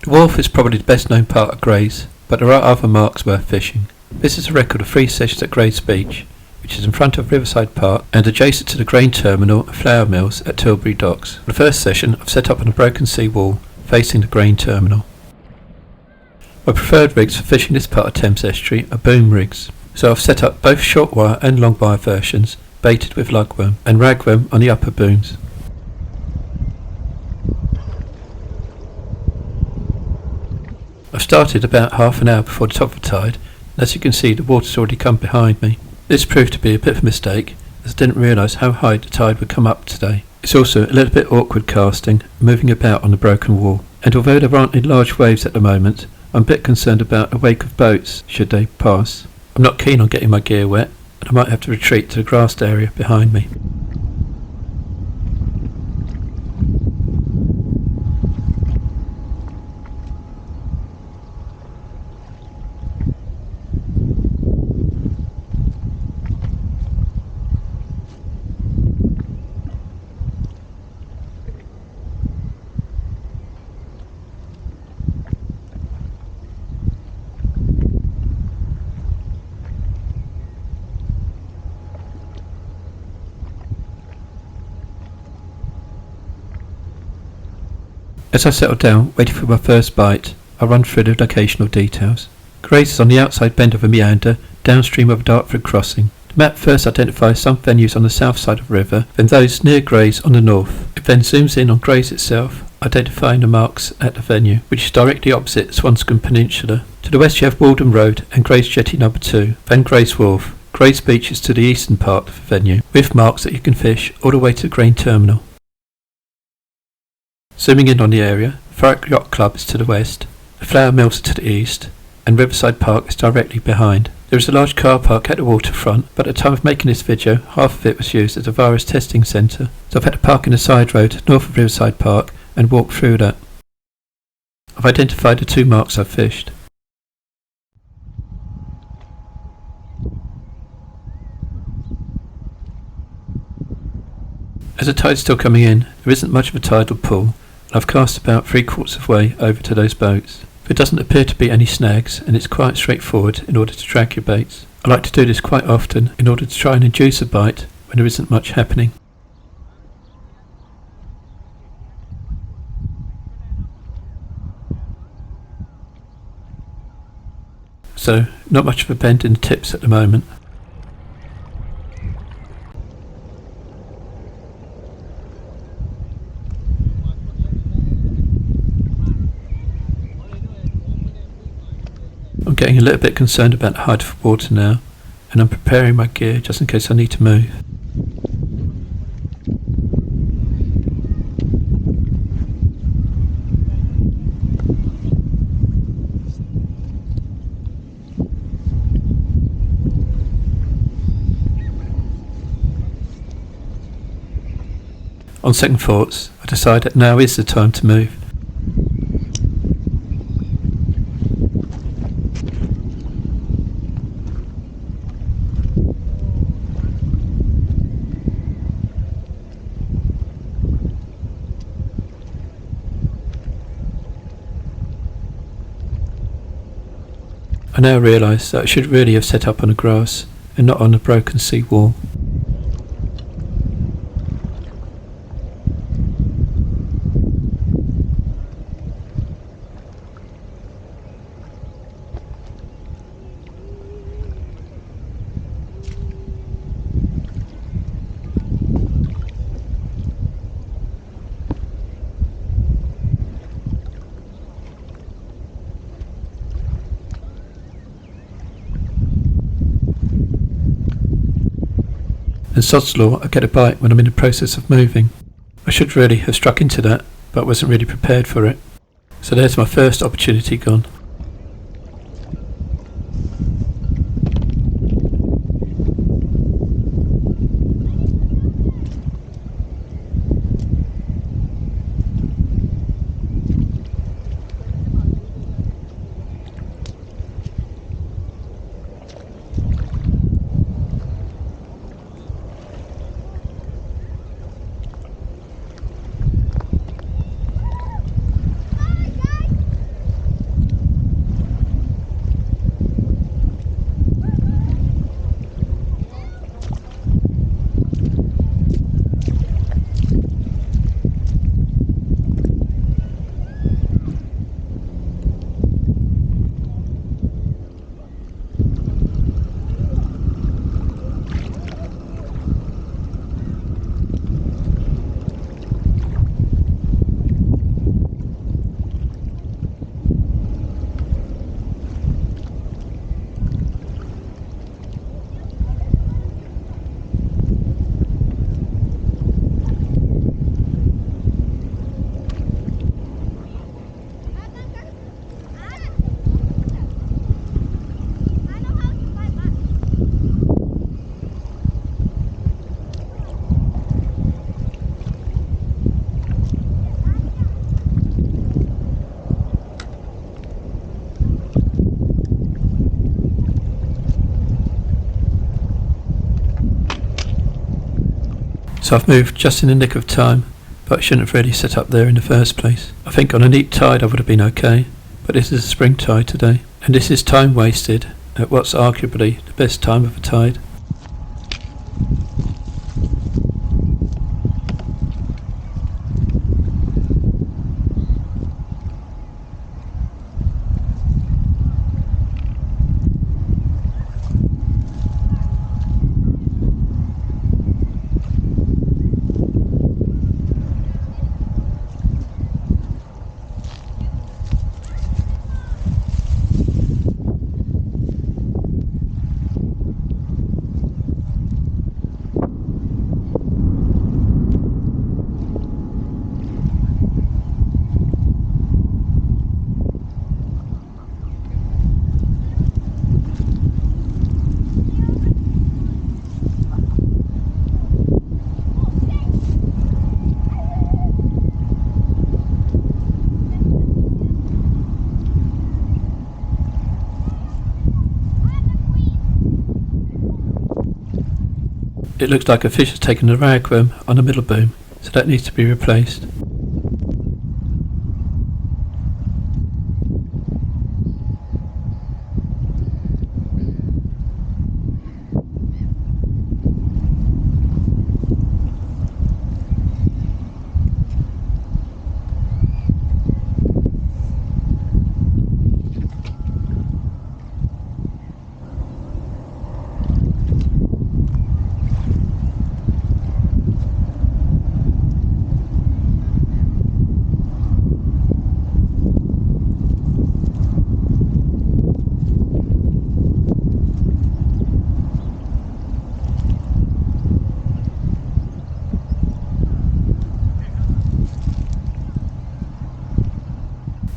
The wharf is probably the best known part of GRAYS, but there are other marks worth fishing. This is a record of 3 sessions at GRAYS Beach, which is in front of Riverside Park and adjacent to the grain terminal and flour mills at Tilbury Docks. For the first session, I've set up on a broken sea wall facing the grain terminal. My preferred rigs for fishing this part of Thames Estuary are boom rigs, so I've set up both short wire and long wire versions baited with lugworm and ragworm on the upper booms. I've started about half an hour before the top of the tide, and as you can see the water's already come behind me. This proved to be a bit of a mistake, as I didn't realise how high the tide would come up today. It's also a little bit awkward casting, moving about on the broken wall, and although there aren't any large waves at the moment, I'm a bit concerned about a wake of boats should they pass. I'm not keen on getting my gear wet, and I might have to retreat to the grassed area behind me. As I settle down, waiting for my first bite, I run through the locational details. GRAYS is on the outside bend of a meander, downstream of a Dartford crossing. The map first identifies some venues on the south side of the river, then those near GRAYS on the north. It then zooms in on GRAYS itself, identifying the marks at the venue, which is directly opposite Swanscombe Peninsula. To the west you have Walden Road and GRAYS Jetty No. 2, then GRAYS Wharf. GRAYS Beach is to the eastern part of the venue, with marks that you can fish all the way to the grain terminal. Zooming in on the area, Thurrock Yacht Club is to the west, the flour mills are to the east, and Riverside Park is directly behind. There is a large car park at the waterfront, but at the time of making this video, half of it was used as a virus testing centre, so I've had to park in a side road north of Riverside Park and walk through that. I've identified the 2 marks I've fished. As the tide's still coming in, there isn't much of a tidal pull, and I've cast about 3/4 of the way over to those boats. There doesn't appear to be any snags, and it's quite straightforward in order to drag your baits. I like to do this quite often in order to try and induce a bite when there isn't much happening. So, not much of a bend in the tips at the moment. I'm getting a little bit concerned about the height of the water now, and I'm preparing my gear just in case I need to move. On second thoughts, I decide that now is the time to move. I now realise that I should really have set up on the grass and not on a broken sea wall. And sod's law, I get a bite when I'm in the process of moving. I should really have struck into that, but wasn't really prepared for it. So there's my first opportunity gone. So I've moved just in the nick of time, but I shouldn't have really set up there in the first place. I think on a neap tide I would have been okay, but this is a spring tide today, and this is time wasted at what's arguably the best time of a tide. It looks like a fish has taken a ragworm on the middle boom, so that needs to be replaced.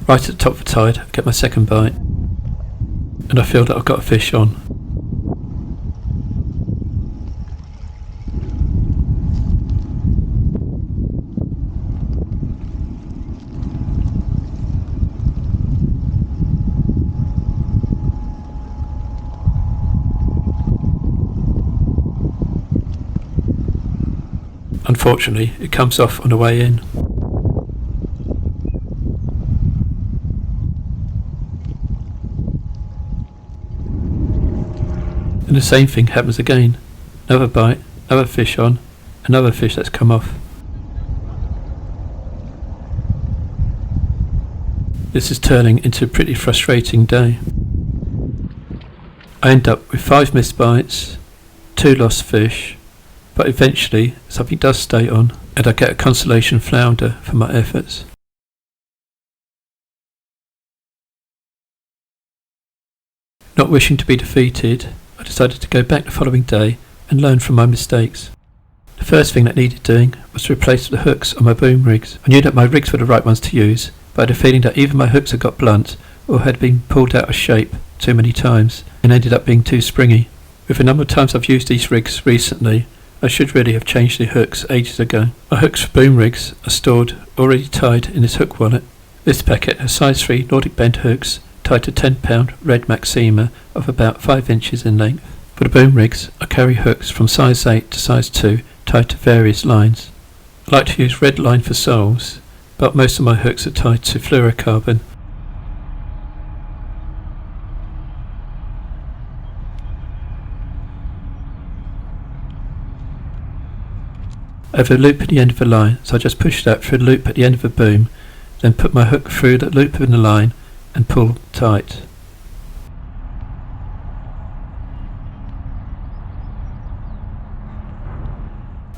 Right at the top of the tide, I get my second bite, and I feel that I've got a fish on. Unfortunately, it comes off on the way in. And the same thing happens again. Another bite, another fish on, another fish that's come off. This is turning into a pretty frustrating day. I end up with 5 missed bites, 2 lost fish, but eventually something does stay on and I get a consolation flounder for my efforts. Not wishing to be defeated, I decided to go back the following day and learn from my mistakes. The first thing that needed doing was to replace the hooks on my boom rigs. I knew that my rigs were the right ones to use, but I had a feeling that either my hooks had got blunt or had been pulled out of shape too many times and ended up being too springy. With the number of times I've used these rigs recently, I should really have changed the hooks ages ago. My hooks for boom rigs are stored already tied in this hook wallet. This packet has size 3 Nordic bend hooks tied to 10-pound red Maxima of about 5 inches in length. For the boom rigs, I carry hooks from size 8 to size 2 tied to various lines. I like to use red line for soles, but most of my hooks are tied to fluorocarbon. I have a loop at the end of the line, so I just push that through the loop at the end of the boom, then put my hook through that loop in the line and pull tight.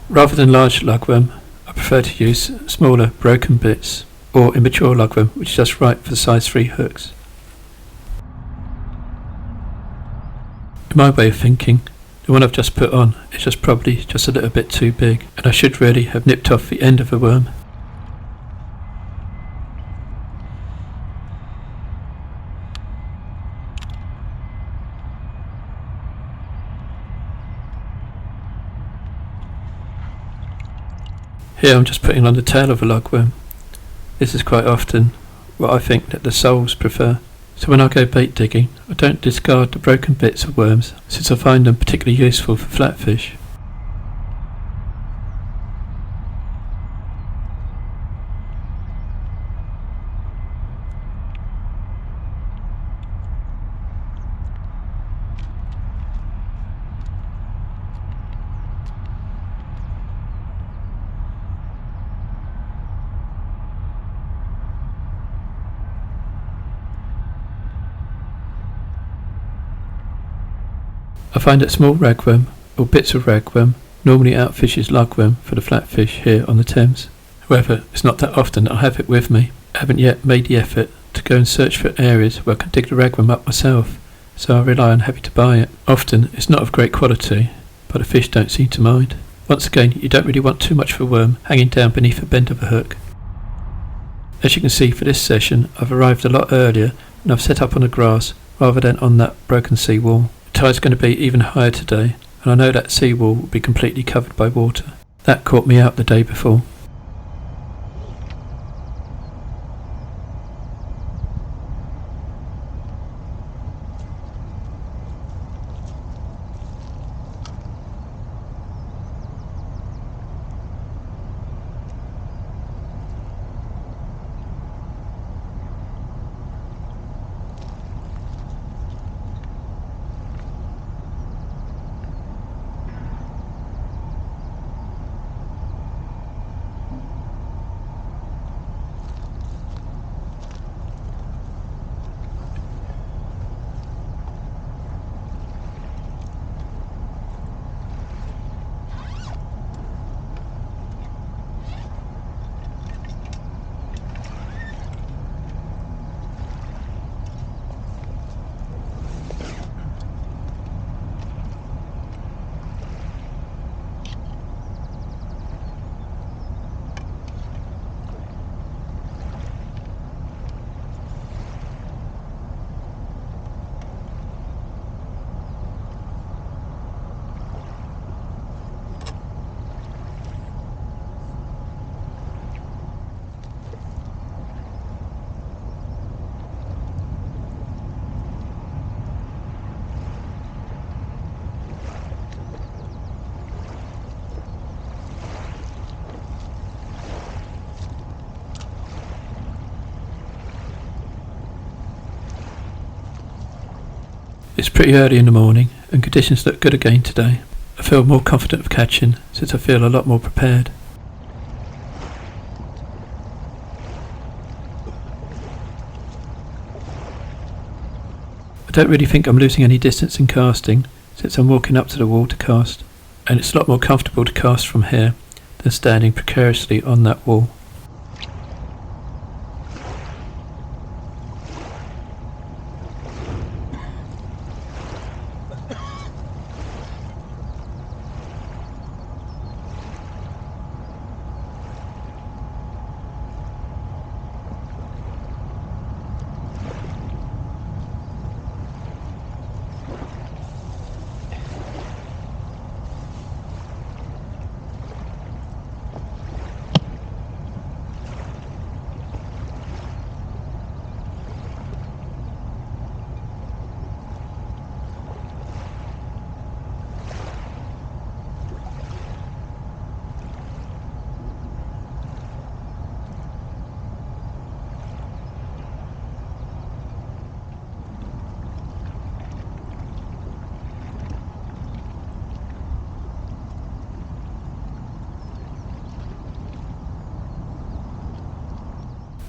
Rather than large lugworm, I prefer to use smaller broken bits or immature lugworm, which is just right for the size 3 hooks. In my way of thinking, the one I've just put on is just probably just a little bit too big, and I should really have nipped off the end of the worm. Here I'm just putting on the tail of a lugworm. This is quite often what I think that the soles prefer. So when I go bait digging, I don't discard the broken bits of worms, since I find them particularly useful for flatfish. I find that small ragworm, or bits of ragworm, normally outfishes lugworm for the flatfish here on the Thames. However, it's not that often that I have it with me. I haven't yet made the effort to go and search for areas where I can dig the ragworm up myself, so I rely on having to buy it. Often it's not of great quality, but the fish don't seem to mind. Once again, you don't really want too much of a worm hanging down beneath a bend of a hook. As you can see for this session, I've arrived a lot earlier and I've set up on the grass rather than on that broken sea wall. The tide's going to be even higher today, and I know that sea wall will be completely covered by water. That caught me out the day before. It's pretty early in the morning and conditions look good again today. I feel more confident of catching since I feel a lot more prepared. I don't really think I'm losing any distance in casting since I'm walking up to the wall to cast, and it's a lot more comfortable to cast from here than standing precariously on that wall.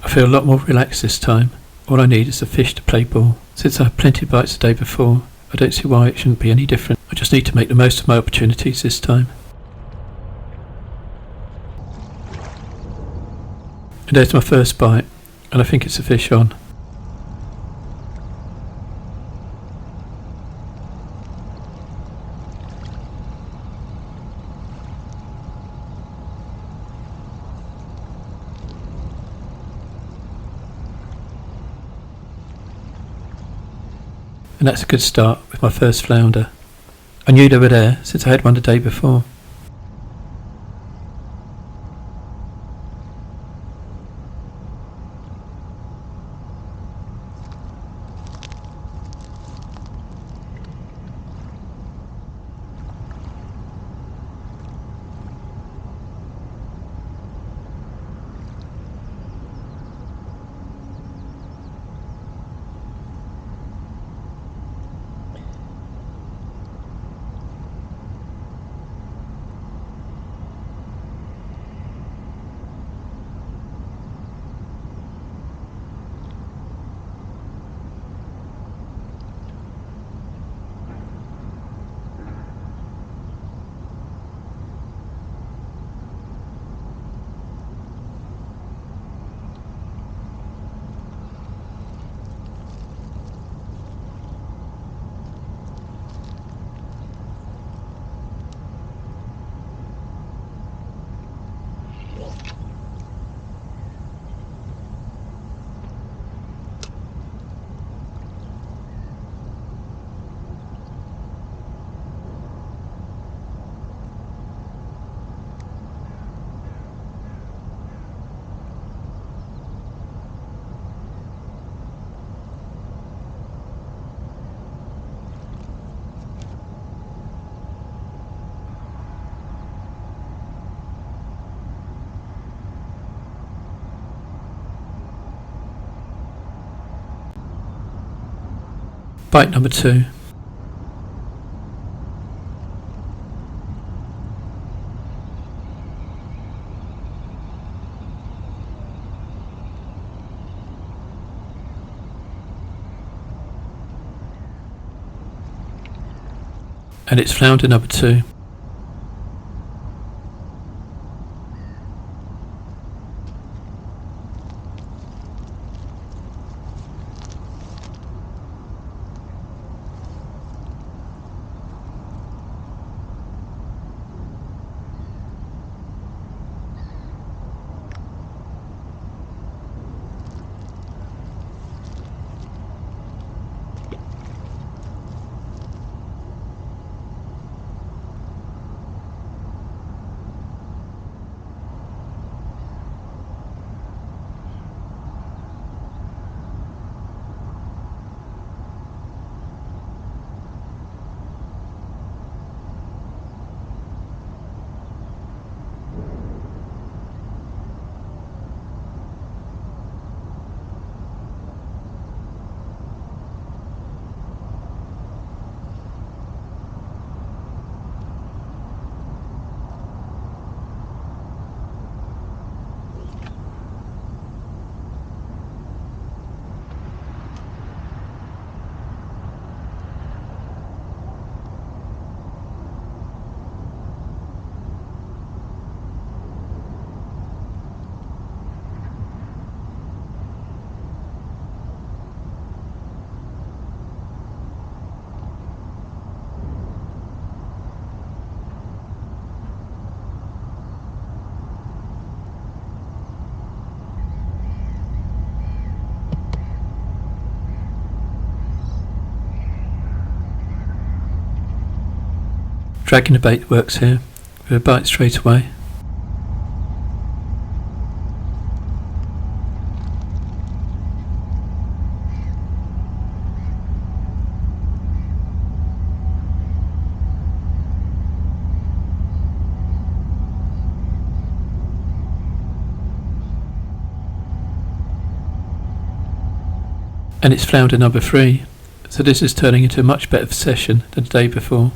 I feel a lot more relaxed this time. All I need is a fish to play ball. Since I had plenty of bites the day before, I don't see why it shouldn't be any different. I just need to make the most of my opportunities this time. And there's my first bite, and I think it's a fish on. And that's a good start with my first flounder. I knew they were there since I had one the day before. Bite number 2. And it's flounder number 2. Dragging the bait works here, with a bite straight away. And it's flounder number 3, so this is turning into a much better session than the day before.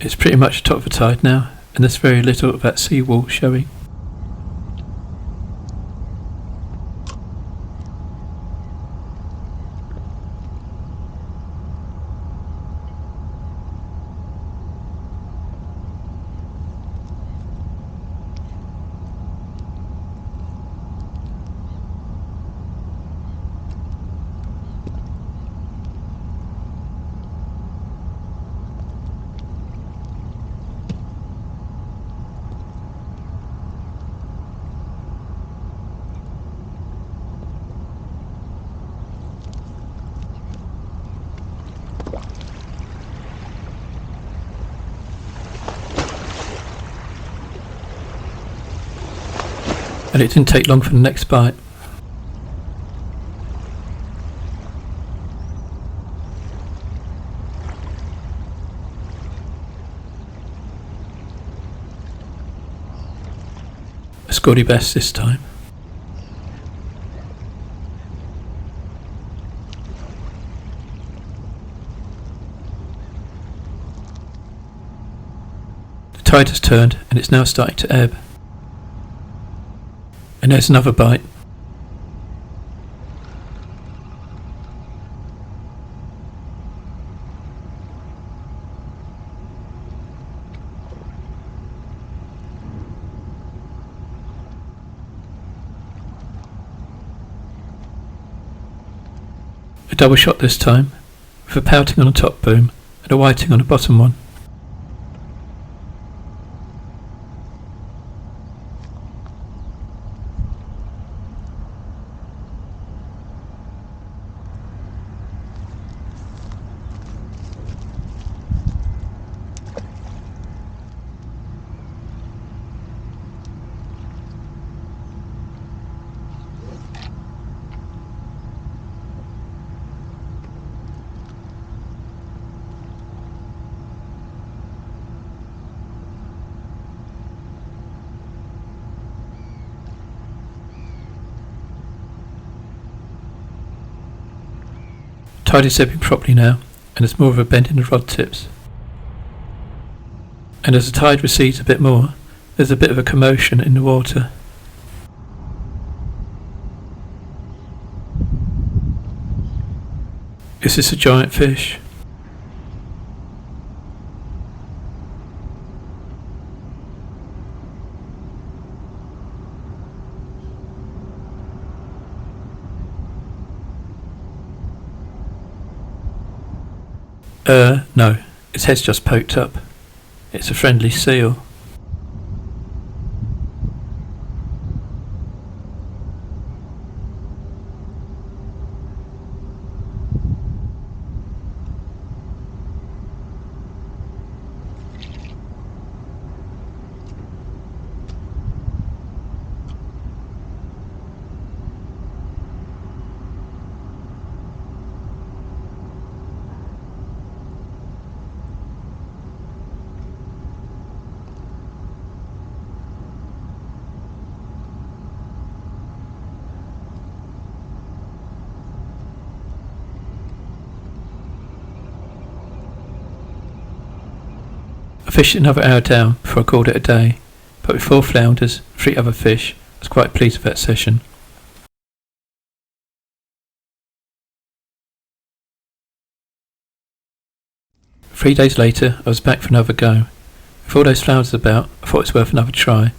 It's pretty much top of the tide now, and there's very little of that seawall showing. And it didn't take long for the next bite. scored your best this time. The tide has turned and it's now starting to ebb. And there's another bite. A double shot this time, with a pouting on the top boom and a whiting on the bottom one. Tide is ebbing properly now, and there's more of a bend in the rod tips. And as the tide recedes a bit more, there's a bit of a commotion in the water. Is this a giant fish? No, its head's just poked up. It's a friendly seal. I fished another hour down before I called it a day, but with 4 flounders and 3 other fish, I was quite pleased with that session. Three days later, I was back for another go. With all those flounders about, I thought it was worth another try.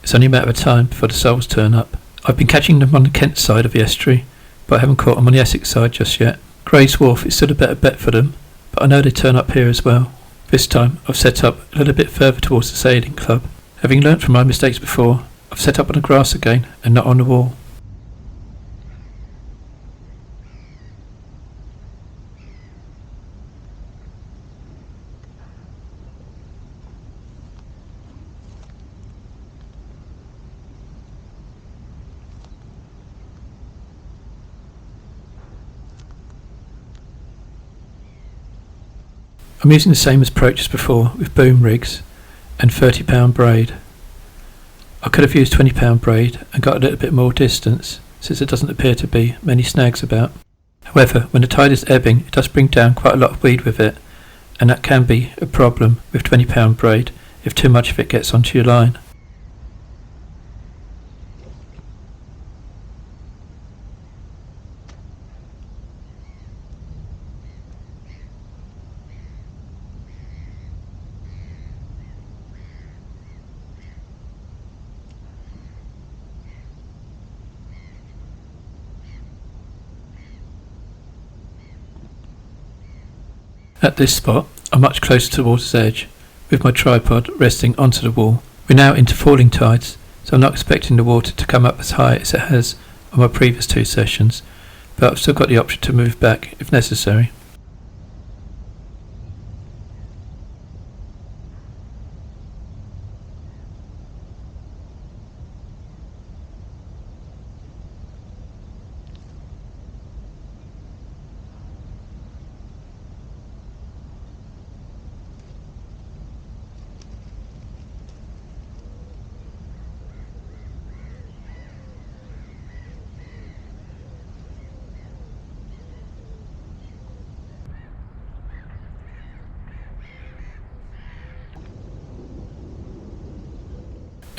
It's only a matter of time before the soles turn up. I've been catching them on the Kent side of the estuary, but I haven't caught them on the Essex side just yet. GRAYS Wharf is still a better bet for them, but I know they turn up here as well. This time, I've set up a little bit further towards the sailing club. Having learnt from my mistakes before, I've set up on the grass again and not on the wall. I'm using the same approach as before with boom rigs and 30-pound braid. I could have used 20-pound braid and got a little bit more distance, since there doesn't appear to be many snags about. However, when the tide is ebbing, it does bring down quite a lot of weed with it, and that can be a problem with 20-pound braid if too much of it gets onto your line. At this spot, I'm much closer to the water's edge, with my tripod resting onto the wall. We're now into falling tides, so I'm not expecting the water to come up as high as it has on my previous 2 sessions, but I've still got the option to move back if necessary.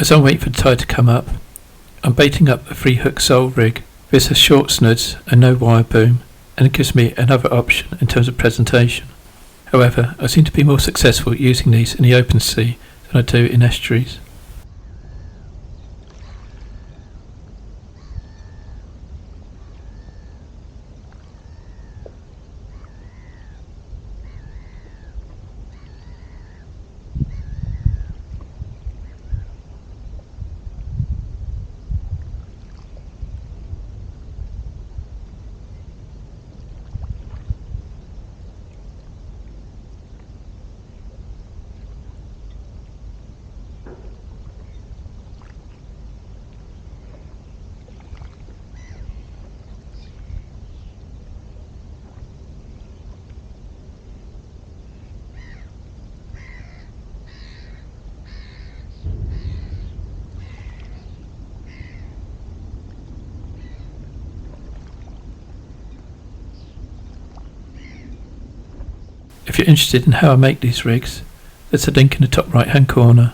As I'm waiting for the tide to come up, I'm baiting up a 3-hook sole rig. This has short snuds and no wire boom, and it gives me another option in terms of presentation. However, I seem to be more successful at using these in the open sea than I do in estuaries. If you're interested in how I make these rigs, there's a link in the top right hand corner.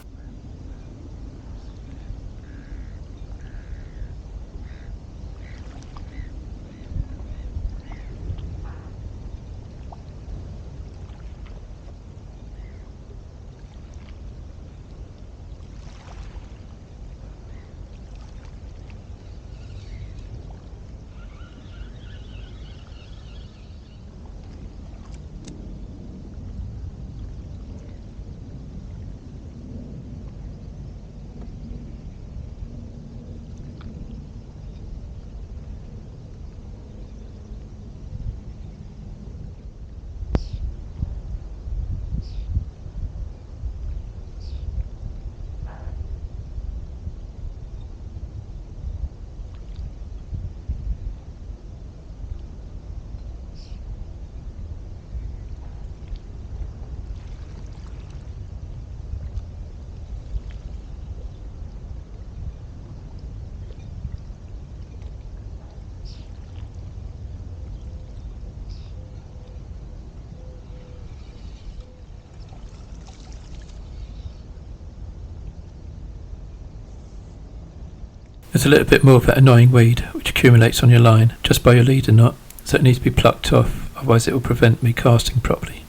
There's a little bit more of that annoying weed which accumulates on your line just by your leader knot, so it needs to be plucked off, otherwise it will prevent me casting properly.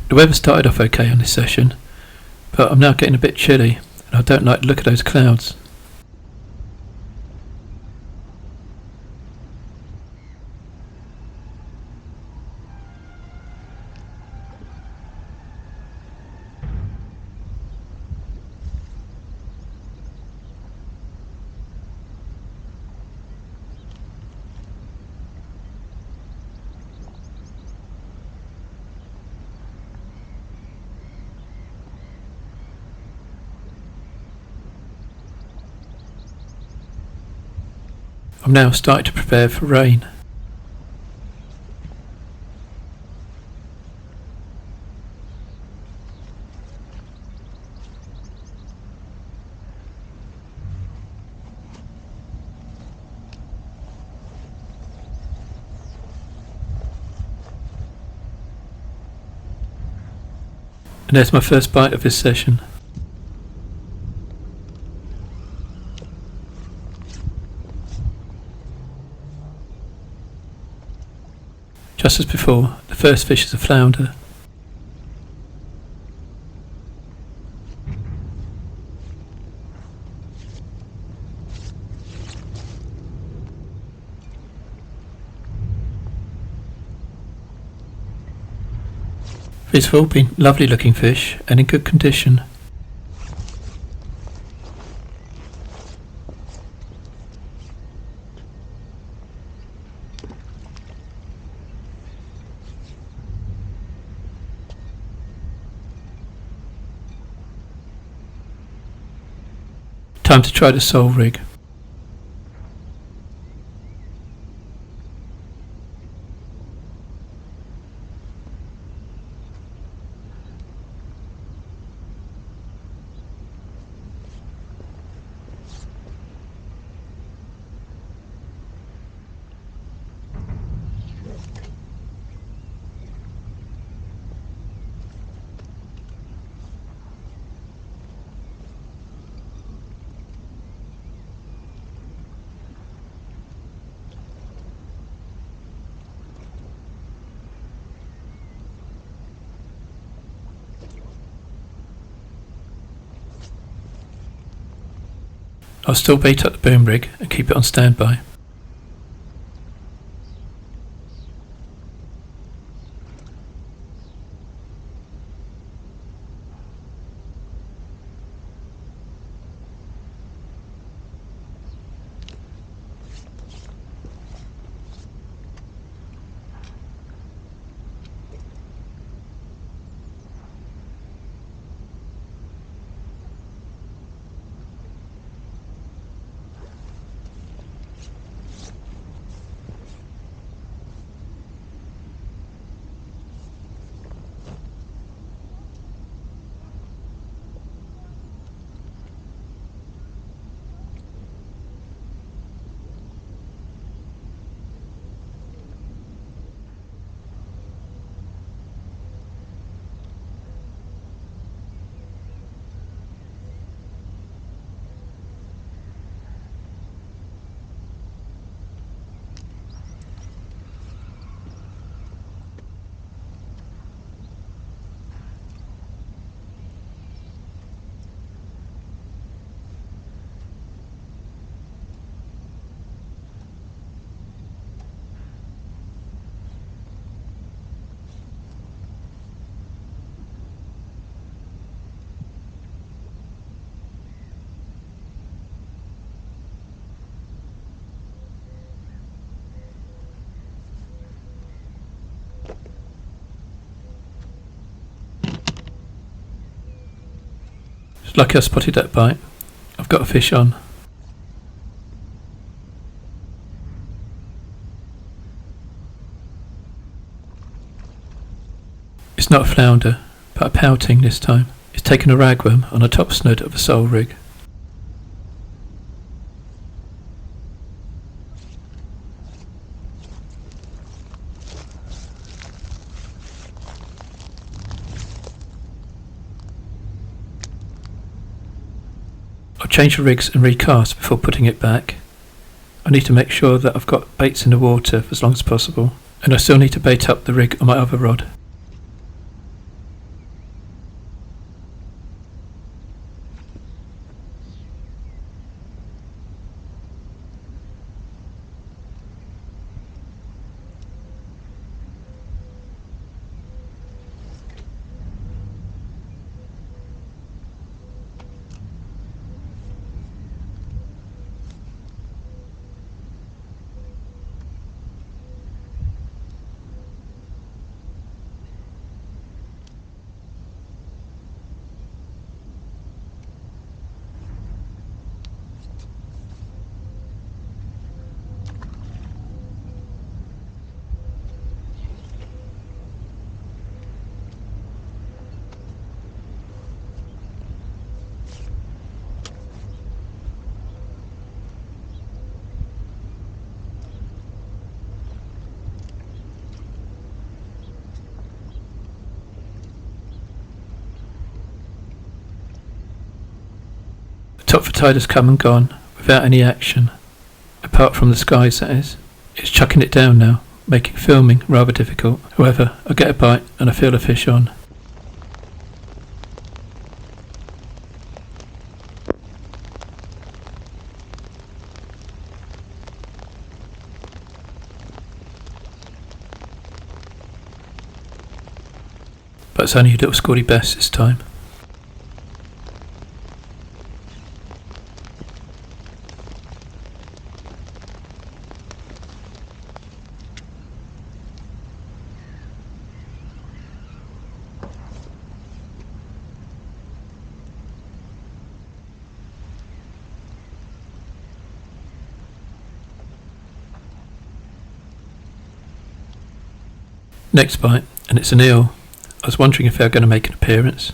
The weather started off okay on this session, but I'm now getting a bit chilly and I don't like the look of those clouds. I'm now starting to prepare for rain. And there's my first bite of this session. Just as before, the first fish is a flounder. These have all been lovely looking fish and in good condition. Time to try the sole rig. I'll still bait up the boom rig and keep it on standby. It's lucky I spotted that bite. I've got a fish on. It's not a flounder, but a pouting this time. It's taken a ragworm on the top snood of a sole rig. I'll change the rigs and recast before putting it back. I need to make sure that I've got baits in the water for as long as possible, and I still need to bait up the rig on my other rod. top for tide has come and gone without any action, apart from the skies, that is. It's chucking it down now, making filming rather difficult. However, I get a bite and I feel the fish on. But it's only a little squally bass this time. Next bite, and it's an eel. I was wondering if they were going to make an appearance.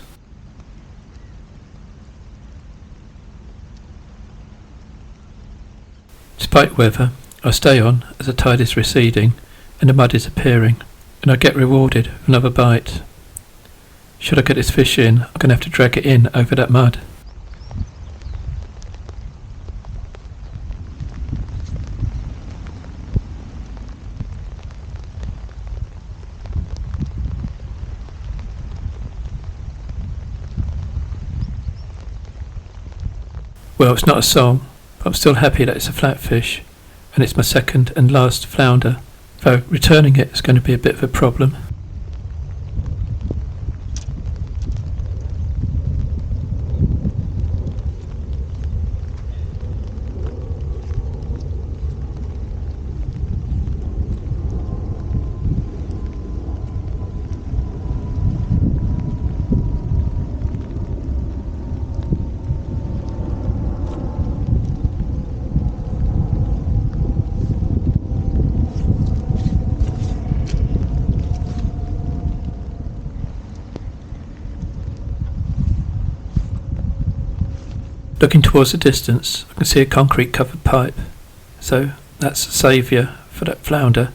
Despite weather, I stay on as the tide is receding and the mud is appearing, and I get rewarded with another bite. Should I get this fish in, I'm going to have to drag it in over that mud. Well, it's not a song, but I'm still happy that it's a flatfish, and it's my second and last flounder, though returning it is going to be a bit of a problem. Looking towards the distance, I can see a concrete covered pipe, so that's a saviour for that flounder.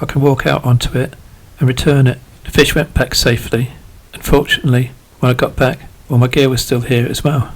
I can walk out onto it and return it. The fish went back safely, and fortunately when I got back, well, my gear was still here as well.